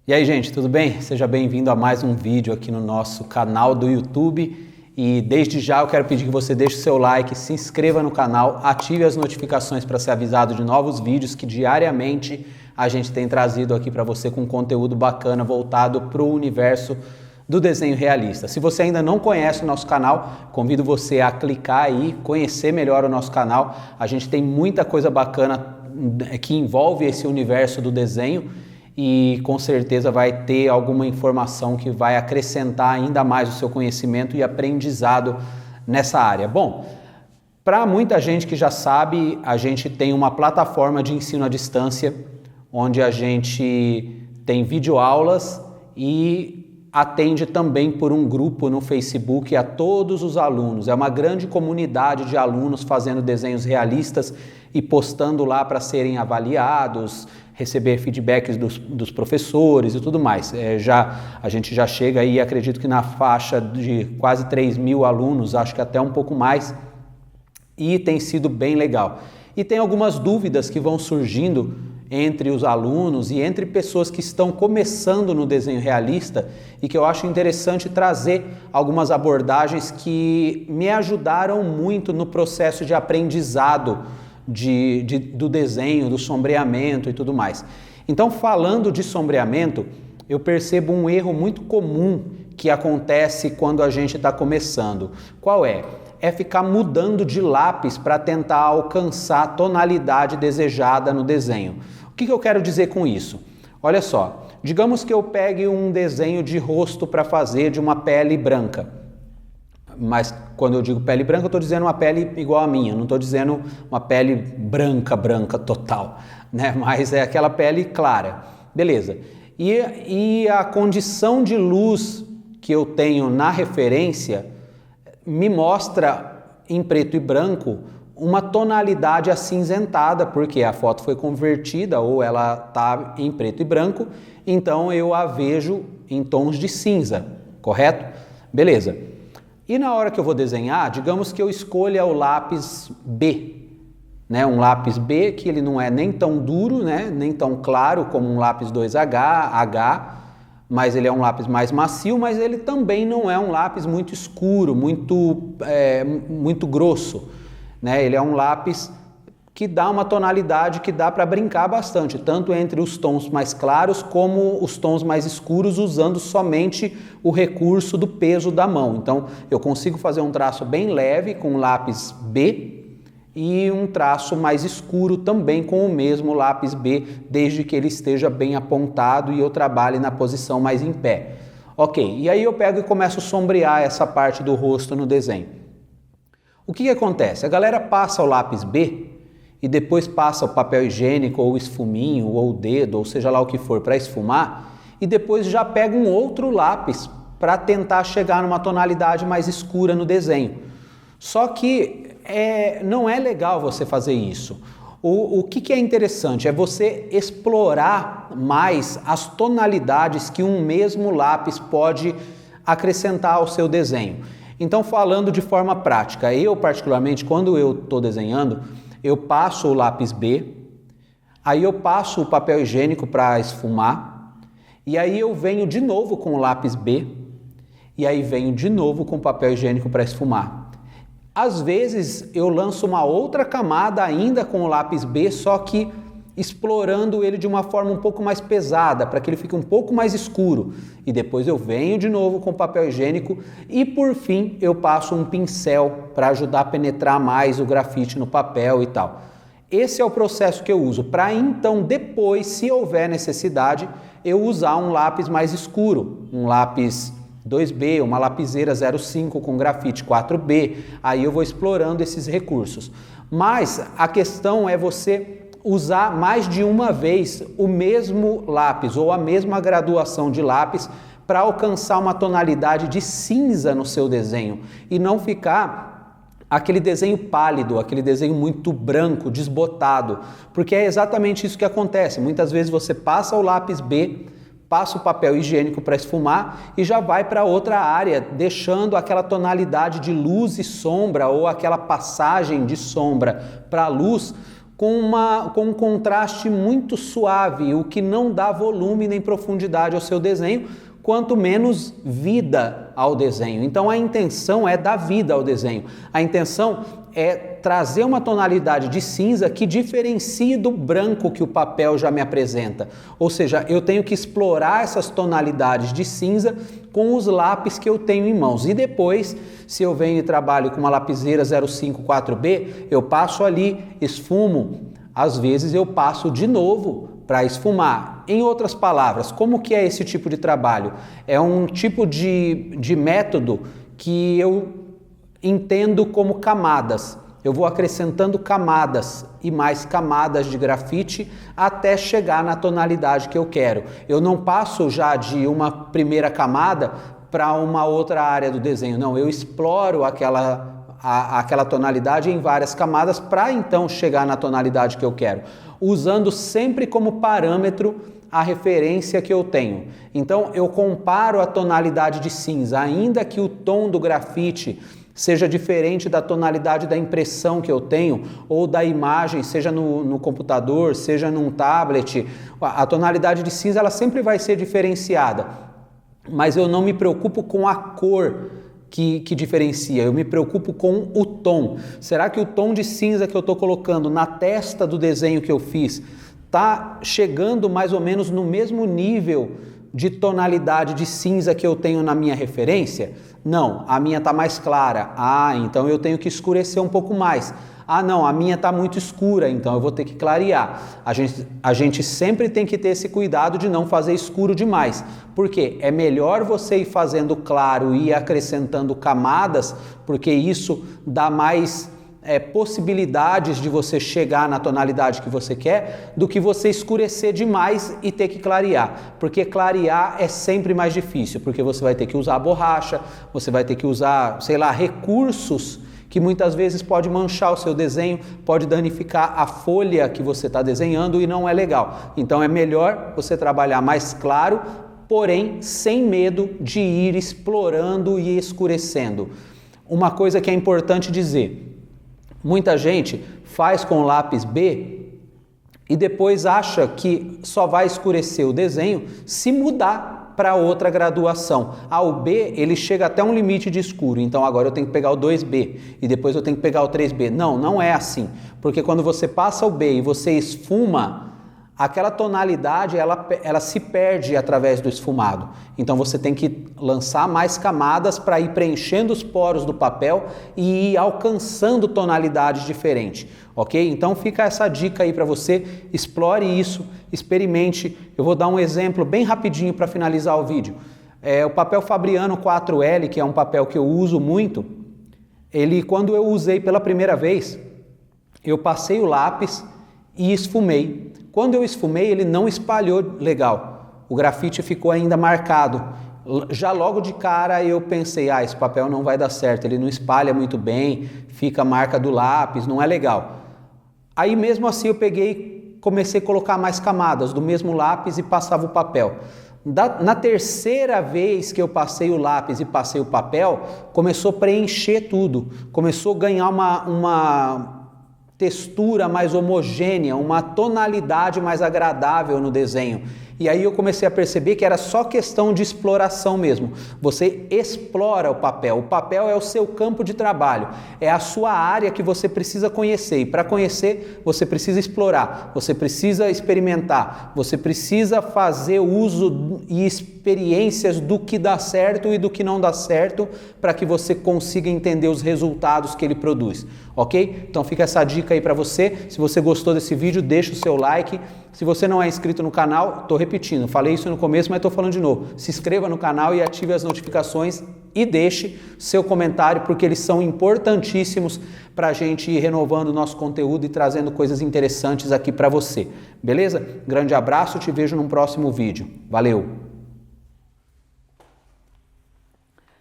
E aí, gente, tudo bem? Seja bem-vindo a mais um vídeo aqui no nosso canal do YouTube. E desde já eu quero pedir que você deixe o seu like, se inscreva no canal, ative as notificações para ser avisado de novos vídeos que diariamente a gente tem trazido aqui para você com conteúdo bacana voltado para o universo do desenho realista. Se você ainda não conhece o nosso canal, convido você a clicar aí, conhecer melhor o nosso canal. A gente tem muita coisa bacana que envolve esse universo do desenho e com certeza vai ter alguma informação que vai acrescentar ainda mais o seu conhecimento e aprendizado nessa área. Bom, para muita gente que já sabe, a gente tem uma plataforma de ensino à distância, onde a gente tem videoaulas e atende também por um grupo no Facebook a todos os alunos. É uma grande comunidade de alunos fazendo desenhos realistas e postando lá para serem avaliados, receber feedbacks dos professores e tudo mais. A gente já chega aí, acredito que na faixa de quase 3.000 alunos, acho que até um pouco mais, e tem sido bem legal. E tem algumas dúvidas que vão surgindo entre os alunos e entre pessoas que estão começando no desenho realista e que eu acho interessante trazer algumas abordagens que me ajudaram muito no processo de aprendizado do desenho, do sombreamento e tudo mais. Então, falando de sombreamento, eu percebo um erro muito comum que acontece quando a gente está começando. Qual é? É ficar mudando de lápis para tentar alcançar a tonalidade desejada no desenho. O que eu quero dizer com isso? Olha só, digamos que eu pegue um desenho de rosto para fazer de uma pele branca. Mas quando eu digo pele branca, eu estou dizendo uma pele igual a minha, não estou dizendo uma pele branca total, né? Mas é aquela pele clara. Beleza. E a condição de luz que eu tenho na referência me mostra em preto e branco uma tonalidade acinzentada, porque a foto foi convertida ou ela está em preto e branco, então eu a vejo em tons de cinza, correto? Beleza. E na hora que eu vou desenhar, digamos que eu escolha o lápis B, né? Um lápis B que ele não é nem tão duro, né? Nem tão claro como um lápis 2H, mas ele é um lápis mais macio, mas ele também não é um lápis muito escuro, muito grosso, né? Ele é um lápis que dá uma tonalidade que dá para brincar bastante, tanto entre os tons mais claros como os tons mais escuros, usando somente o recurso do peso da mão. Então, eu consigo fazer um traço bem leve com o lápis B e um traço mais escuro também com o mesmo lápis B, desde que ele esteja bem apontado e eu trabalhe na posição mais em pé. Ok, e aí eu pego e começo a sombrear essa parte do rosto no desenho. O que acontece? A galera passa o lápis B e depois passa o papel higiênico ou o esfuminho ou o dedo, ou seja lá o que for, para esfumar, e depois já pega um outro lápis para tentar chegar numa tonalidade mais escura no desenho. Só que não é legal você fazer isso. O que é interessante é você explorar mais as tonalidades que um mesmo lápis pode acrescentar ao seu desenho. Então, falando de forma prática, eu particularmente, quando eu estou desenhando, eu passo o lápis B, aí eu passo o papel higiênico para esfumar, e aí eu venho de novo com o lápis B, e aí venho de novo com o papel higiênico para esfumar. Às vezes eu lanço uma outra camada ainda com o lápis B, só que explorando ele de uma forma um pouco mais pesada, para que ele fique um pouco mais escuro. E depois eu venho de novo com papel higiênico e por fim eu passo um pincel para ajudar a penetrar mais o grafite no papel e tal. Esse é o processo que eu uso, para então depois, se houver necessidade, eu usar um lápis mais escuro, um lápis 2B, uma lapiseira 05 com grafite 4B, aí eu vou explorando esses recursos. Mas a questão é você usar mais de uma vez o mesmo lápis ou a mesma graduação de lápis para alcançar uma tonalidade de cinza no seu desenho e não ficar aquele desenho pálido, aquele desenho muito branco, desbotado, porque é exatamente isso que acontece. Muitas vezes você passa o lápis B, passa o papel higiênico para esfumar e já vai para outra área, deixando aquela tonalidade de luz e sombra ou aquela passagem de sombra para a luz com um contraste muito suave, o que não dá volume nem profundidade ao seu desenho, quanto menos vida ao desenho. Então a intenção é dar vida ao desenho. A intenção é trazer uma tonalidade de cinza que diferencie do branco que o papel já me apresenta. Ou seja, eu tenho que explorar essas tonalidades de cinza com os lápis que eu tenho em mãos. E depois, se eu venho e trabalho com uma lapiseira 054B, eu passo ali, esfumo. Às vezes eu passo de novo para esfumar. Em outras palavras, como que é esse tipo de trabalho? É um tipo de método que eu entendo como camadas. Eu vou acrescentando camadas e mais camadas de grafite até chegar na tonalidade que eu quero. Eu não passo já de uma primeira camada para uma outra área do desenho. Não, eu exploro aquela tonalidade em várias camadas para então chegar na tonalidade que eu quero, usando sempre como parâmetro a referência que eu tenho. Então eu comparo a tonalidade de cinza, ainda que o tom do grafite seja diferente da tonalidade da impressão que eu tenho ou da imagem, seja no computador, seja num tablet, a tonalidade de cinza ela sempre vai ser diferenciada, mas eu não me preocupo com a cor que diferencia, eu me preocupo com o tom. Será que o tom de cinza que eu estou colocando na testa do desenho que eu fiz está chegando mais ou menos no mesmo nível de tonalidade de cinza que eu tenho na minha referência? Não, a minha está mais clara. Ah, então eu tenho que escurecer um pouco mais. Ah, não, a minha está muito escura, então eu vou ter que clarear. A gente sempre tem que ter esse cuidado de não fazer escuro demais. Porque é melhor você ir fazendo claro e ir acrescentando camadas, porque isso dá mais possibilidades de você chegar na tonalidade que você quer, do que você escurecer demais e ter que clarear. Porque clarear é sempre mais difícil, porque você vai ter que usar borracha, você vai ter que usar, sei lá, recursos que muitas vezes pode manchar o seu desenho, pode danificar a folha que você está desenhando e não é legal. Então é melhor você trabalhar mais claro, porém sem medo de ir explorando e escurecendo. Uma coisa que é importante dizer: muita gente faz com lápis B e depois acha que só vai escurecer o desenho se mudar para outra graduação. O B ele chega até um limite de escuro, então agora eu tenho que pegar o 2B e depois eu tenho que pegar o 3B. Não, não é assim, porque quando você passa o B e você esfuma, aquela tonalidade ela se perde através do esfumado. Então você tem que lançar mais camadas para ir preenchendo os poros do papel e ir alcançando tonalidades diferentes, ok? Então fica essa dica aí para você, explore isso, experimente. Eu vou dar um exemplo bem rapidinho para finalizar o vídeo. O papel Fabriano 4L, que é um papel que eu uso muito, quando eu usei pela primeira vez, eu passei o lápis e esfumei. Quando eu esfumei, ele não espalhou legal, o grafite ficou ainda marcado. Já logo de cara eu pensei, esse papel não vai dar certo, ele não espalha muito bem, fica a marca do lápis, não é legal. Aí mesmo assim eu comecei a colocar mais camadas do mesmo lápis e passava o papel. Na terceira vez que eu passei o lápis e passei o papel, começou a preencher tudo, começou a ganhar uma textura mais homogênea, uma tonalidade mais agradável no desenho. E aí eu comecei a perceber que era só questão de exploração mesmo. Você explora o papel é o seu campo de trabalho, é a sua área que você precisa conhecer. E para conhecer, você precisa explorar, você precisa experimentar, você precisa fazer uso e experiências do que dá certo e do que não dá certo, para que você consiga entender os resultados que ele produz, ok? Então fica essa dica aí para você. Se você gostou desse vídeo, deixa o seu like. Se você não é inscrito no canal, estou repetindo, falei isso no começo, mas estou falando de novo. Se inscreva no canal e ative as notificações e deixe seu comentário, porque eles são importantíssimos para a gente ir renovando o nosso conteúdo e trazendo coisas interessantes aqui para você. Beleza? Grande abraço, te vejo num próximo vídeo. Valeu!